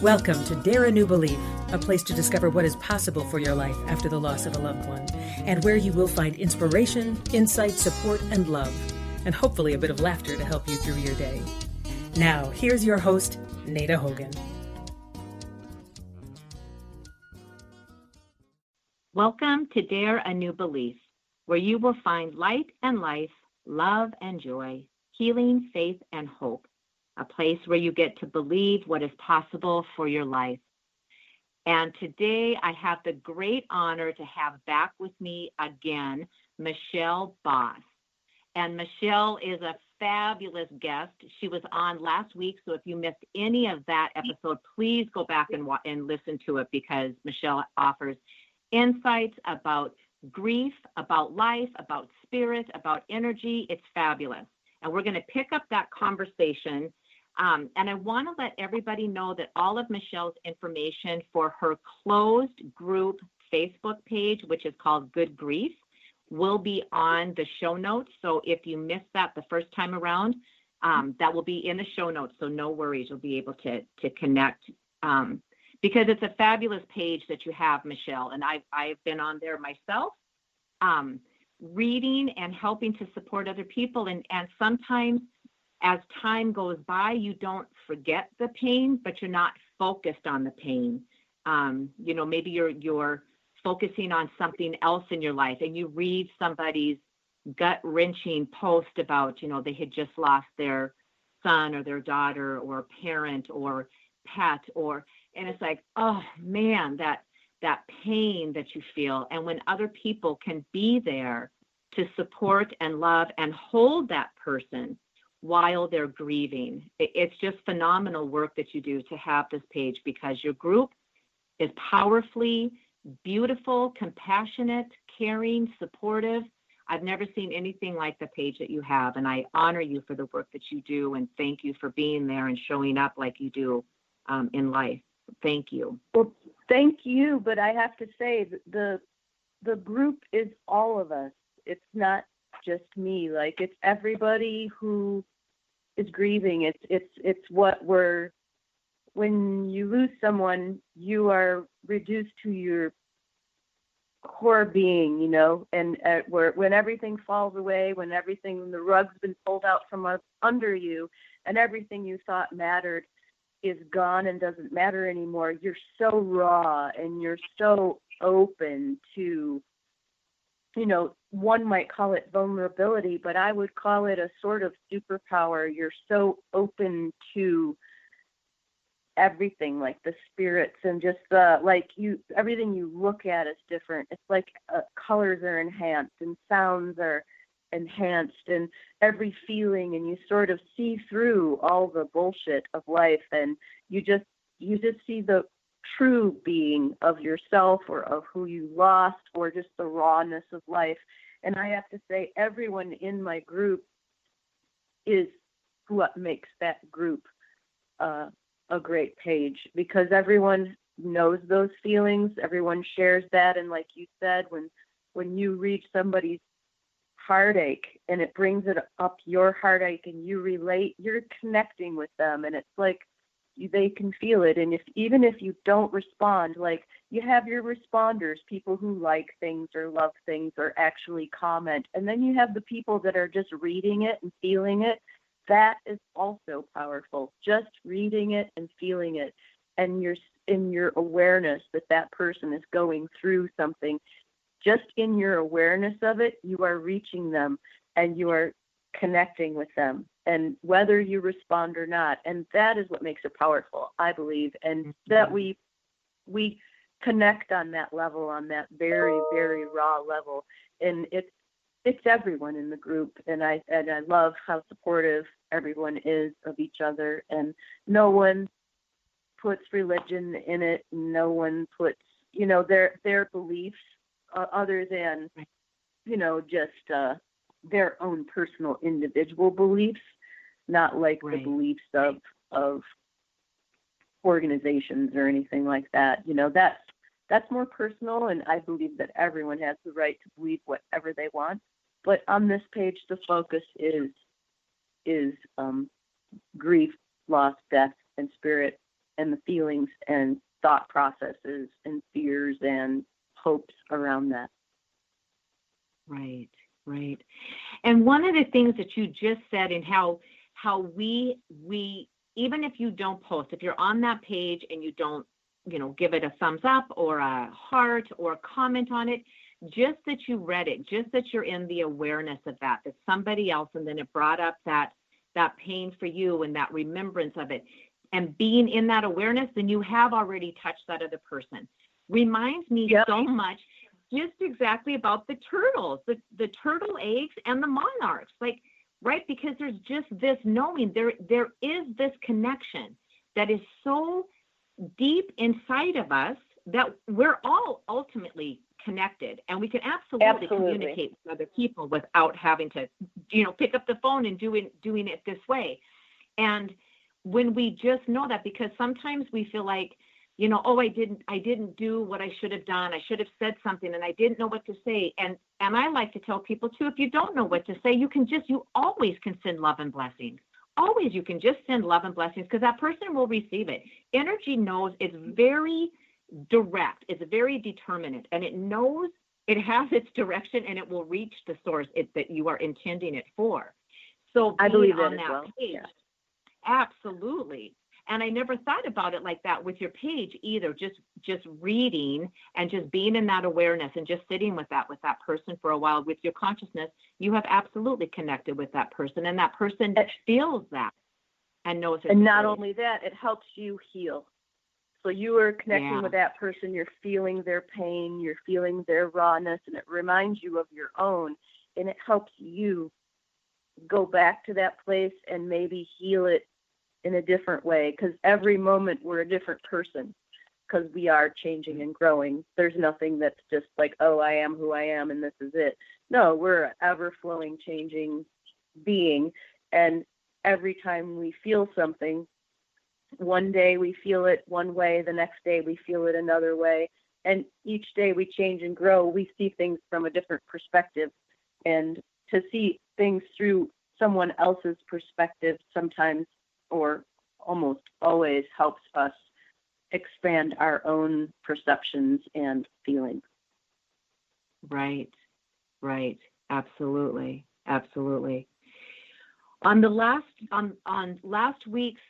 Welcome to Dare a New Belief, a place to discover what is possible for your life after the loss of a loved one, and where you will find inspiration, insight, support, and love, and hopefully a bit of laughter to help you through your day. Now, here's your host, Nada Hogan. Welcome to Dare a New Belief, where you will find light and life, love and joy, healing, faith, and hope. A place where you get to believe what is possible for your life. And today I have the great honor to have back with me again, Michelle Boss. And Michelle is a fabulous guest. She was on last week, so if you missed any of that episode, please go back and listen to it, because Michelle offers insights about grief, about life, about spirit, about energy. It's fabulous. And we're going to pick up that conversation. And I want to let everybody know that all of Michelle's information for her closed group Facebook page, which is called Good Grief, will be on the show notes. So if you missed that the first time around, that will be in the show notes. So no worries, you'll be able to connect, because it's a fabulous page that you have, Michelle. And I've been on there myself, reading and helping to support other people. And sometimes, as time goes by, you don't forget the pain, but you're not focused on the pain. Maybe you're focusing on something else in your life, and you read somebody's gut-wrenching post about, they had just lost their son or their daughter or parent or pet, and it's like, oh man, that pain that you feel. And when other people can be there to support and love and hold that person while they're grieving. It's just phenomenal work that you do to have this page, because your group is powerfully beautiful, compassionate, caring, supportive. I've never seen anything like the page that you have, and I honor you for the work that you do, and thank you for being there and showing up like you do in life. Thank you. Well, thank you, but I have to say the group is all of us. It's not just me. Like, it's everybody who is grieving. It's what when you lose someone, you are reduced to your core being, and when everything falls away, when the rug's been pulled out from under you, and everything you thought mattered is gone and doesn't matter anymore, you're so raw and you're so open to, one might call it vulnerability, but I would call it a sort of superpower. You're so open to everything, like the spirits, and just everything you look at is different. It's like colors are enhanced and sounds are enhanced, and every feeling, and you sort of see through all the bullshit of life, and you just see the true being of yourself or of who you lost, or just the rawness of life. And I have to say, everyone in my group is what makes that group a great page, because everyone knows those feelings, everyone shares that. And like you said, when you reach somebody's heartache and it brings it up your heartache and you relate, you're connecting with them, and it's like they can feel it. And even if you don't respond, like, you have your responders, people who like things or love things or actually comment, and then you have the people that are just reading it and feeling it. That is also powerful, just reading it and feeling it, and you're in your awareness that person is going through something. Just in your awareness of it, you are reaching them and you are connecting with them, and whether you respond or not. And that is what makes it powerful, I believe, and that we connect on that level, on that very, very raw level. And it's everyone in the group, and I love how supportive everyone is of each other, and no one puts religion in it. No one puts, their beliefs other than, just their own personal individual beliefs. not like the Right. beliefs of organizations or anything like that. That's more personal, and I believe that everyone has the right to believe whatever they want. But on this page, the focus is grief, loss, death, and spirit, and the feelings and thought processes and fears and hopes around that. Right, right. And one of the things that you just said, and how we even if you don't post, if you're on that page and you don't, give it a thumbs up or a heart or comment on it, just that you read it, just that you're in the awareness of that somebody else, and then it brought up that pain for you and that remembrance of it, and being in that awareness, then you have already touched that other person. Reminds me Yep. so much just exactly about the turtles, the turtle eggs and the monarchs, right? Because there's just this knowing, there is this connection that is so deep inside of us that we're all ultimately connected, and we can absolutely communicate with other people without having to, pick up the phone and doing it this way. And when we just know that, because sometimes we feel like, I didn't do what I should have done. I should have said something and I didn't know what to say. And I like to tell people too, if you don't know what to say, you always can send love and blessings. Always, you can just send love and blessings, because that person will receive it. Energy knows, it's very direct, it's very determinate, and it knows it has its direction, and it will reach the source that you are intending it for. So I believe that on as that well. page, Yeah. absolutely. And I never thought about it like that with your page either. Just reading and just being in that awareness and just sitting with that person for a while with your consciousness, you have absolutely connected with that person, and that person feels that and knows it. And not only that, it helps you heal. So you are connecting with that person, you're feeling their pain, you're feeling their rawness, and it reminds you of your own, and it helps you go back to that place and maybe heal it in a different way, because every moment we're a different person, because we are changing and growing. There's nothing that's just like, oh, I am who I am and this is it. No, we're an ever-flowing, changing being, and every time we feel something, one day we feel it one way, the next day we feel it another way, and each day we change and grow. We see things from a different perspective, and to see things through someone else's perspective sometimes, or almost always, helps us expand our own perceptions and feelings. Right. Absolutely. On last week's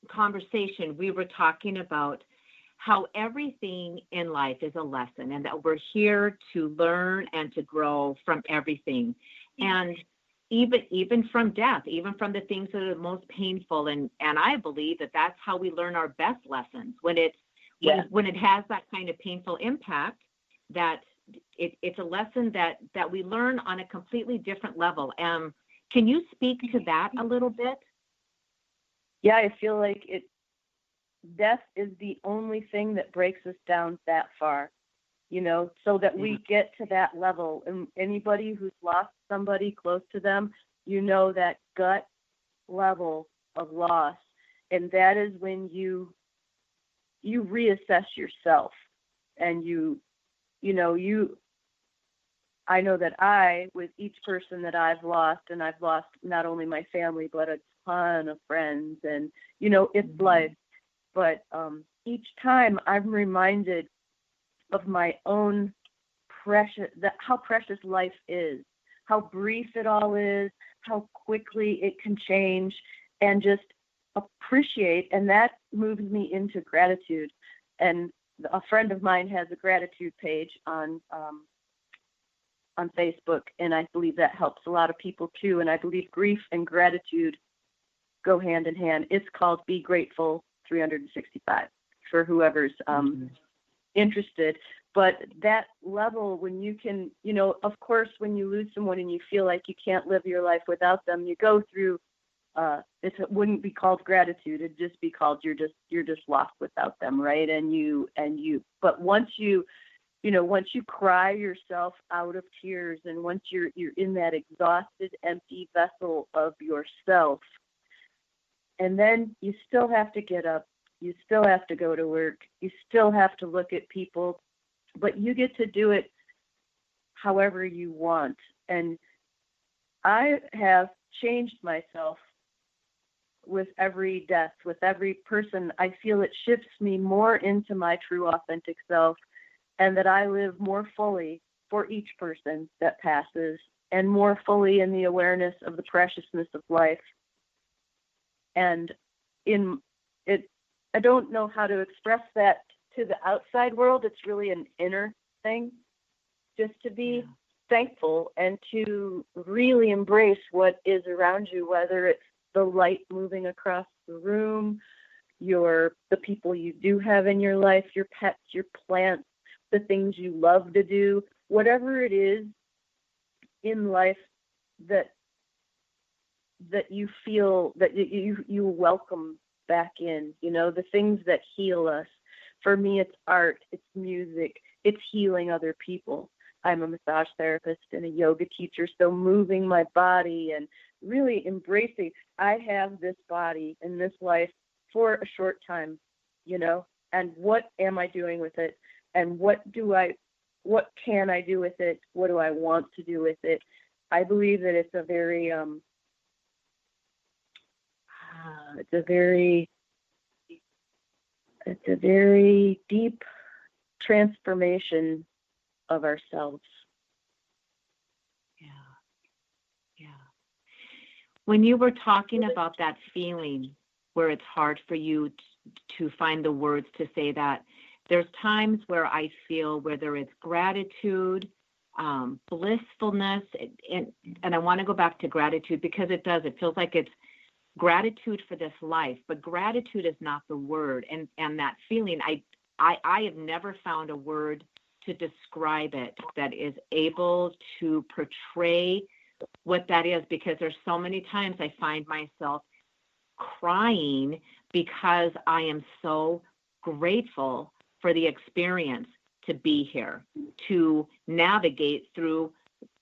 conversation, we were talking about how everything in life is a lesson, and that we're here to learn and to grow from everything. And even from death, even from the things that are the most painful. And I believe that that's how we learn our best lessons, when it has that kind of painful impact, that it's a lesson that we learn on a completely different level. Can you speak to that a little bit? Yeah, I feel like death is the only thing that breaks us down that far, so that we get to that level. And anybody who's lost somebody close to them, that gut level of loss. And that is when you reassess yourself, and I know that with each person that I've lost, and I've lost not only my family, but a ton of friends, and, it's life. But each time I'm reminded of my own how precious life is, how brief it all is, how quickly it can change, and just appreciate. And that moves me into gratitude. And a friend of mine has a gratitude page on Facebook, and I believe that helps a lot of people too. And I believe grief and gratitude go hand in hand. It's called Be Grateful 365 for whoever's interested. But that level, when you can, of course, when you lose someone and you feel like you can't live your life without them, you go through, it wouldn't be called gratitude. It'd just be called you're just lost without them, right? But once you once you cry yourself out of tears, and once you're in that exhausted, empty vessel of yourself, and then you still have to get up, you still have to go to work, you still have to look at people, but you get to do it however you want. And I have changed myself with every death, with every person. I feel it shifts me more into my true, authentic self, and that I live more fully for each person that passes, and more fully in the awareness of the preciousness of life. And I don't know how to express that to the outside world. It's really an inner thing, just to be thankful and to really embrace what is around you, whether it's the light moving across the room, the people you do have in your life, your pets, your plants, the things you love to do, whatever it is in life that you feel that you welcome back in, the things that heal us. For me, it's art, it's music, it's healing other people. I'm a massage therapist and a yoga teacher, so moving my body and really embracing, I have this body and this life for a short time, and what am I doing with it? And what can I do with it? What do I want to do with it? I believe that it's a very deep transformation of ourselves. Yeah. When you were talking about that feeling where it's hard for you to find the words to say that, there's times where I feel, whether it's gratitude, blissfulness, and I want to go back to gratitude because it feels like it's gratitude for this life, but gratitude is not the word. And that feeling, I have never found a word to describe it that is able to portray what that is, because there's so many times I find myself crying because I am so grateful for the experience to be here, to navigate through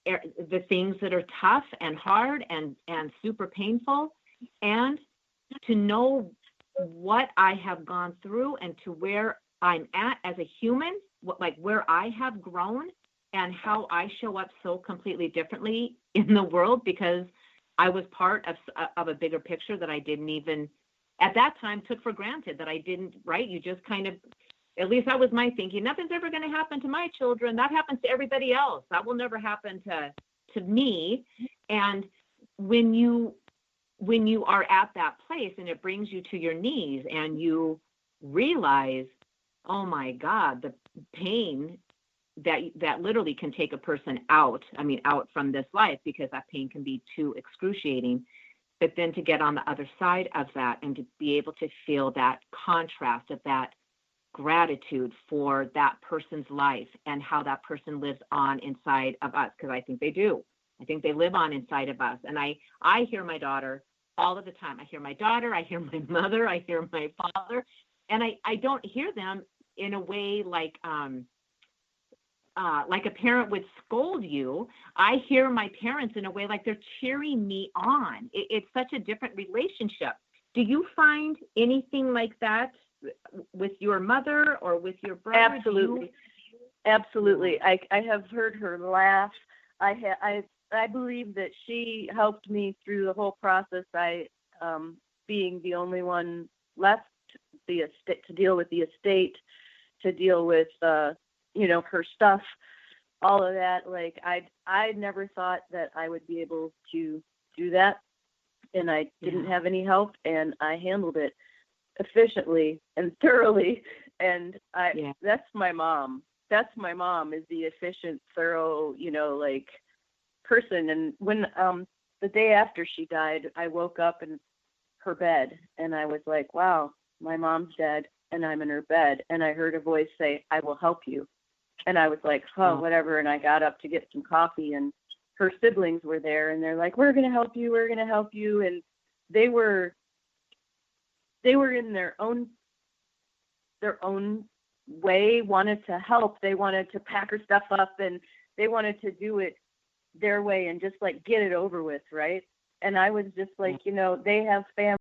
the things that are tough and hard and super painful, and to know what I have gone through and to where I'm at as a human, where I have grown and how I show up so completely differently in the world because I was part of a bigger picture that I didn't even at that time took for granted, that I didn't, right? You just kind of, at least that was my thinking, nothing's ever going to happen to my children. That happens to everybody else. That will never happen to me. And when you are at that place and it brings you to your knees and you realize, oh my God, the pain that literally can take a person out from this life, because that pain can be too excruciating. But then to get on the other side of that and to be able to feel that contrast of that gratitude for that person's life and how that person lives on inside of us, because I think they do. I think they live on inside of us. And I hear my daughter all of the time. I hear my daughter, I hear my mother, I hear my father, and I don't hear them in a way like a parent would scold you. I hear my parents in a way like they're cheering me on. It's such a different relationship. Do you find anything like that with your mother or with your brother? Absolutely. I have heard her laugh. I believe that she helped me through the whole process. Being the only one left to deal with the estate, to deal with her stuff, all of that. Like I never thought that I would be able to do that, and I didn't have any help, and I handled it efficiently and thoroughly. And that's my mom. That's my mom, is the efficient, thorough, person. And when the day after she died, I woke up in her bed and I was like, wow, my mom's dead and I'm in her bed. And I heard a voice say, I will help you. And I was like, oh, whatever. And I got up to get some coffee, and her siblings were there, and they're like, we're going to help you. We're going to help you. And they were in their own way wanted to help. They wanted to pack her stuff up and they wanted to do it their way and just like get it over with, right? And I was just like, they have family